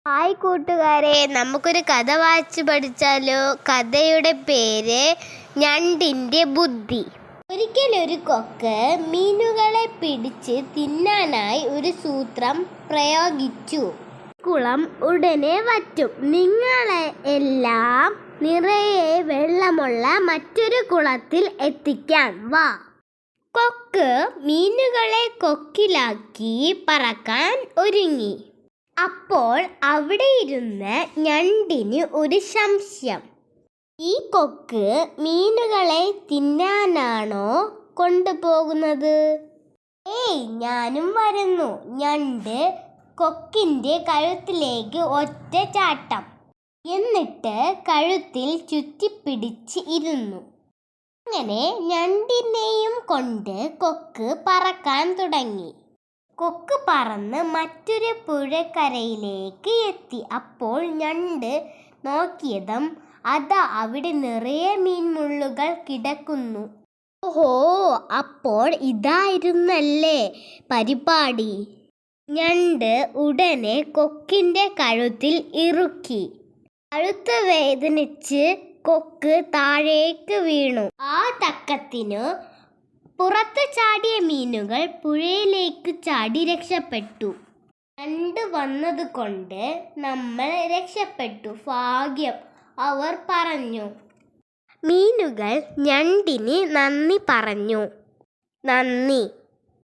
Hi കൂട്ടുകാരെ, നമുക്കൊരു കഥ വായിച്ചു പഠിച്ചാലോ? കഥയുടെ പേര് ഞണ്ടിന്റെ ബുദ്ധി. ഒരിക്കലൊരു കൊക്ക് മീനുകളെ പിടിച്ച് തിന്നാനായി ഒരു സൂത്രം പ്രയോഗിച്ചു. കുളം ഉടനെ വറ്റും, നിങ്ങളെ എല്ലാം നിറയെ വെള്ളമുള്ള മറ്റൊരു കുളത്തിൽ എത്തിക്കാം, വാ. കൊക്ക് മീനുകളെ കൊക്കിലാക്കി പറക്കാൻ ഒരുങ്ങി. അപ്പോൾ അവിടെ ഇരുന്ന ഞണ്ടിന് ഒരു സംശയം. ഈ കൊക്ക് മീനുകളെ തിന്നാനാണോ കൊണ്ടുപോകുന്നത്? ഏയ്, ഞാനും വരുന്നു. ഞണ്ട് കൊക്കിന്റെ കഴുത്തിലേക്ക് ഒറ്റ ചാട്ടം, എന്നിട്ട് കഴുത്തിൽ ചുറ്റിപ്പിടിച്ച് ഇരുന്നു. അങ്ങനെ ഞണ്ടിനെയും കൊണ്ട് കൊക്ക് പറക്കാൻ തുടങ്ങി. കൊക്ക് പറന്ന് മറ്റൊരു പുഴക്കരയിലേക്ക് എത്തി. അപ്പോൾ ഞണ്ട് നോക്കിയതും അതാ അവിടെ നിറയെ മീൻമുള്ളുകൾ കിടക്കുന്നു. ഓഹോ, അപ്പോൾ ഇതായിരുന്നല്ലേ പരിപാടി. ഞണ്ട് ഉടനെ കൊക്കിന്റെ കഴുത്തിൽ ഇറുക്കി. കഴുത്ത് വേദനിച്ച് കൊക്ക് താഴേക്ക് വീണു. ആ തക്കത്തിനു പുറത്ത് ചാടിയ മീനുകൾ പുഴയിലേക്ക് ചാടി രക്ഷപ്പെട്ടു. ഞണ്ട് വന്നതുകൊണ്ട് നമ്മൾ രക്ഷപ്പെട്ടു, ഭാഗ്യം, അവർ പറഞ്ഞു. മീനുകൾ ഞണ്ടിന് നന്ദി പറഞ്ഞു. നന്ദി.